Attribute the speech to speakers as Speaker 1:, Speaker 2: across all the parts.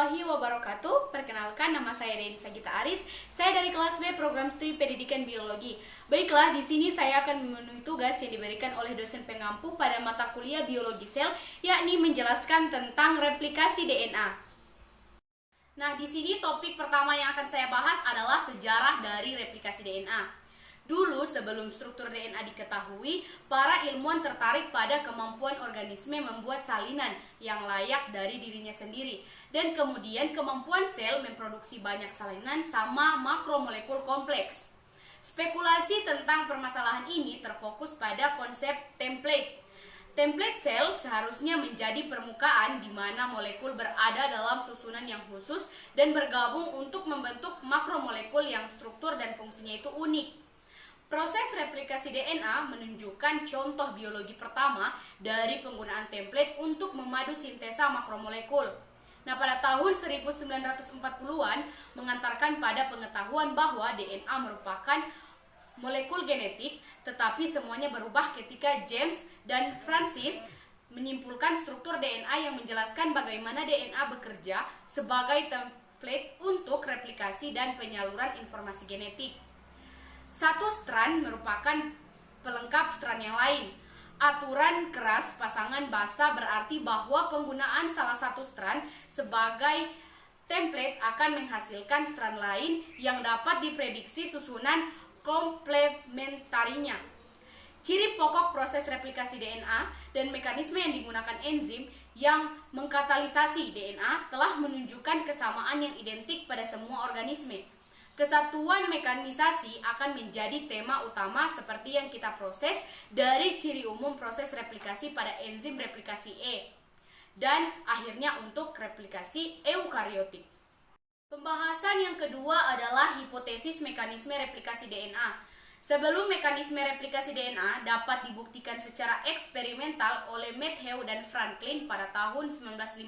Speaker 1: warahmatullahi wabarakatuh. Perkenalkan, nama saya Denisa Gita Aris. Saya dari kelas B Program Studi Pendidikan Biologi. Baiklah, di sini saya akan memenuhi tugas yang diberikan oleh dosen pengampu pada mata kuliah Biologi Sel, yakni menjelaskan tentang replikasi DNA. Nah, di sini topik pertama yang akan saya bahas adalah sejarah dari replikasi DNA. Dulu, sebelum struktur DNA diketahui, para ilmuwan tertarik pada kemampuan organisme membuat salinan yang layak dari dirinya sendiri. Dan kemudian kemampuan sel memproduksi banyak salinan sama makromolekul kompleks. Spekulasi tentang permasalahan ini terfokus pada konsep template. Template sel seharusnya menjadi permukaan di mana molekul berada dalam susunan yang khusus dan bergabung untuk membentuk makromolekul yang struktur dan fungsinya itu unik. Proses replikasi DNA menunjukkan contoh biologi pertama dari penggunaan template untuk memadu sintesa makromolekul. Nah, pada tahun 1940-an mengantarkan pada pengetahuan bahwa DNA merupakan molekul genetik, tetapi semuanya berubah ketika James dan Francis menyimpulkan struktur DNA yang menjelaskan bagaimana DNA bekerja sebagai template untuk replikasi dan penyaluran informasi genetik. Satu strand merupakan pelengkap strand yang lain. Aturan keras pasangan basa berarti bahwa penggunaan salah satu strand sebagai template akan menghasilkan strand lain yang dapat diprediksi susunan komplementarinya. Ciri pokok proses replikasi DNA dan mekanisme yang digunakan enzim yang mengkatalisasi DNA telah menunjukkan kesamaan yang identik pada semua organisme. Kesatuan mekanisasi akan menjadi tema utama seperti yang kita proses dari ciri umum proses replikasi pada enzim replikasi E dan akhirnya untuk replikasi eukariotik. Pembahasan yang kedua adalah hipotesis mekanisme replikasi DNA. Sebelum mekanisme replikasi DNA dapat dibuktikan secara eksperimental oleh Matthew dan Franklin pada tahun 1958,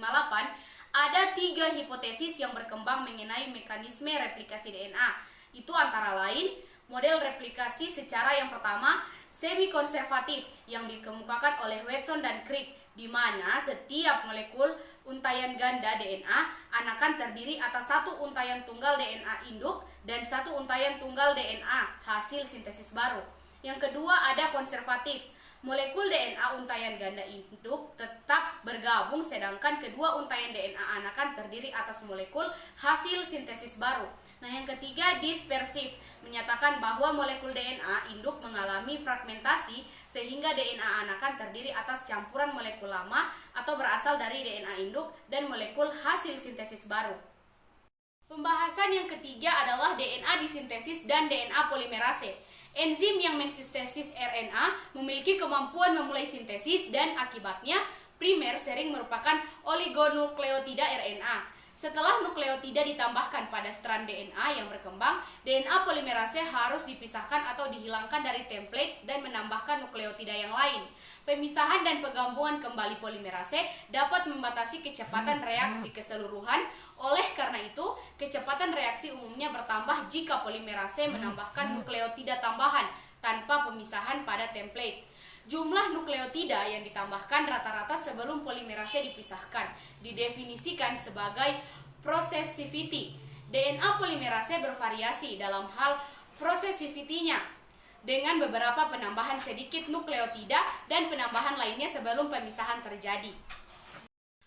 Speaker 1: ada 3 hipotesis yang berkembang mengenai mekanisme replikasi DNA. Itu antara lain, model replikasi secara yang pertama, semi-konservatif yang dikemukakan oleh Watson dan Crick, di mana setiap molekul untaian ganda DNA anakan terdiri atas satu untaian tunggal DNA induk dan satu untaian tunggal DNA hasil sintesis baru. Yang kedua ada konservatif. Molekul DNA untaian ganda induk tetap bergabung sedangkan kedua untaian DNA anakan terdiri atas molekul hasil sintesis baru. Nah, yang ketiga dispersif, menyatakan bahwa molekul DNA induk mengalami fragmentasi sehingga DNA anakan terdiri atas campuran molekul lama atau berasal dari DNA induk dan molekul hasil sintesis baru. Pembahasan yang ketiga adalah DNA disintesis dan DNA polimerase. Enzim yang mensintesis RNA memiliki kemampuan memulai sintesis dan akibatnya primer sering merupakan oligonukleotida RNA. Setelah nukleotida ditambahkan pada strand DNA yang berkembang, DNA polimerase harus dipisahkan atau dihilangkan dari template dan menambahkan nukleotida yang lain. Pemisahan dan penggabungan kembali polimerase dapat membatasi kecepatan reaksi keseluruhan. Oleh karena itu, kecepatan reaksi umumnya bertambah jika polimerase menambahkan nukleotida tambahan tanpa pemisahan pada template. Jumlah nukleotida yang ditambahkan rata-rata sebelum polimerase dipisahkan didefinisikan sebagai processivity. DNA polimerase bervariasi dalam hal processivity-nya dengan beberapa penambahan sedikit nukleotida dan penambahan lainnya sebelum pemisahan terjadi.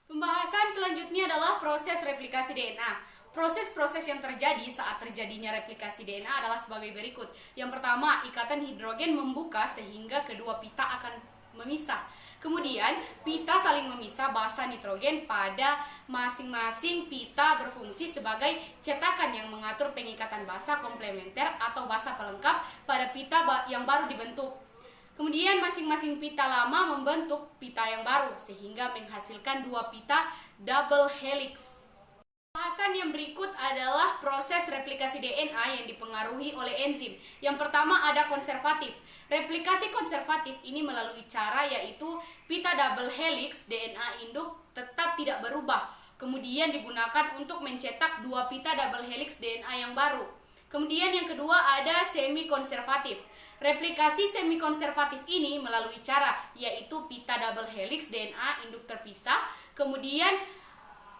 Speaker 1: Pembahasan selanjutnya adalah proses replikasi DNA. Proses-proses yang terjadi saat terjadinya replikasi DNA adalah sebagai berikut. Yang pertama, ikatan hidrogen membuka sehingga kedua pita akan memisah. Kemudian, pita saling memisah basa nitrogen pada masing-masing pita berfungsi sebagai cetakan yang mengatur pengikatan basa komplementer atau basa pelengkap pada pita yang baru dibentuk. Kemudian, masing-masing pita lama membentuk pita yang baru sehingga menghasilkan dua pita double helix. Pembahasan yang berikut adalah proses replikasi DNA yang dipengaruhi oleh enzim. Yang pertama ada konservatif. Replikasi konservatif ini melalui cara yaitu pita double helix DNA induk tetap tidak berubah. Kemudian digunakan untuk mencetak dua pita double helix DNA yang baru. Kemudian yang kedua ada semi konservatif. Replikasi semi konservatif ini melalui cara yaitu pita double helix DNA induk terpisah. Kemudian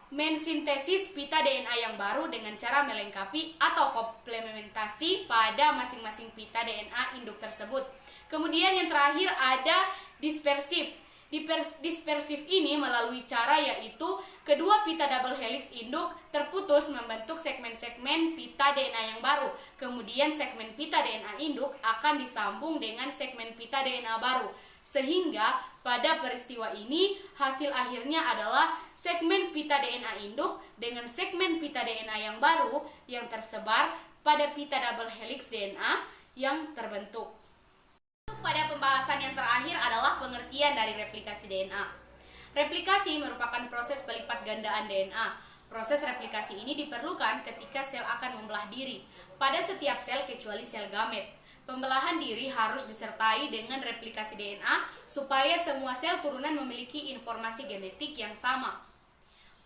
Speaker 1: mensintesis pita DNA yang baru dengan cara melengkapi atau komplementasi pada masing-masing pita DNA induk tersebut. Kemudian yang terakhir ada dispersif. Dispersif ini melalui cara yaitu kedua pita double helix induk terputus membentuk segmen-segmen pita DNA yang baru. Kemudian segmen pita DNA induk akan disambung dengan segmen pita DNA baru. Sehingga pada peristiwa ini hasil akhirnya adalah segmen pita DNA induk dengan segmen pita DNA yang baru yang tersebar pada pita double helix DNA yang terbentuk. Pada pembahasan yang terakhir adalah pengertian dari replikasi DNA. Replikasi merupakan proses pelipat gandaan DNA. Proses replikasi ini diperlukan ketika sel akan membelah diri pada setiap sel kecuali sel gamet. Pembelahan diri harus disertai dengan replikasi DNA supaya semua sel turunan memiliki informasi genetik yang sama.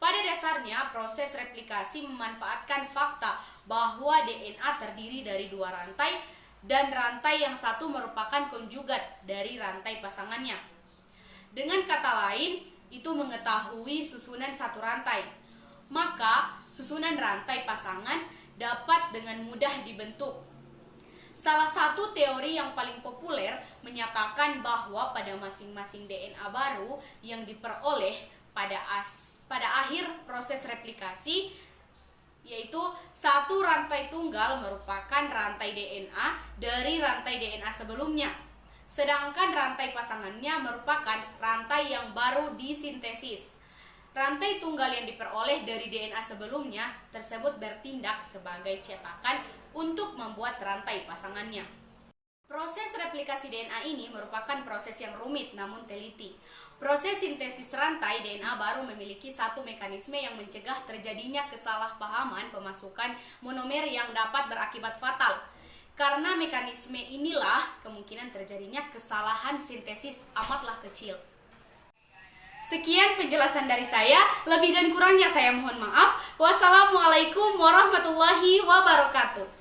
Speaker 1: Pada dasarnya, proses replikasi memanfaatkan fakta bahwa DNA terdiri dari dua rantai dan rantai yang satu merupakan konjugat dari rantai pasangannya. Dengan kata lain, itu mengetahui susunan satu rantai. Maka, susunan rantai pasangan dapat dengan mudah dibentuk. Salah satu teori yang paling populer menyatakan bahwa pada masing-masing DNA baru yang diperoleh pada akhir proses replikasi, yaitu satu rantai tunggal merupakan rantai DNA dari rantai DNA sebelumnya, sedangkan rantai pasangannya merupakan rantai yang baru disintesis. Rantai tunggal yang diperoleh dari DNA sebelumnya tersebut bertindak sebagai cetakan untuk membuat rantai pasangannya. Proses replikasi DNA ini merupakan proses yang rumit namun teliti. Proses sintesis rantai DNA baru memiliki satu mekanisme yang mencegah terjadinya kesalahpahaman pemasukan monomer yang dapat berakibat fatal. Karena mekanisme inilah kemungkinan terjadinya kesalahan sintesis amatlah kecil. Sekian penjelasan dari saya, lebih dan kurangnya saya mohon maaf. Wassalamualaikum warahmatullahi wabarakatuh.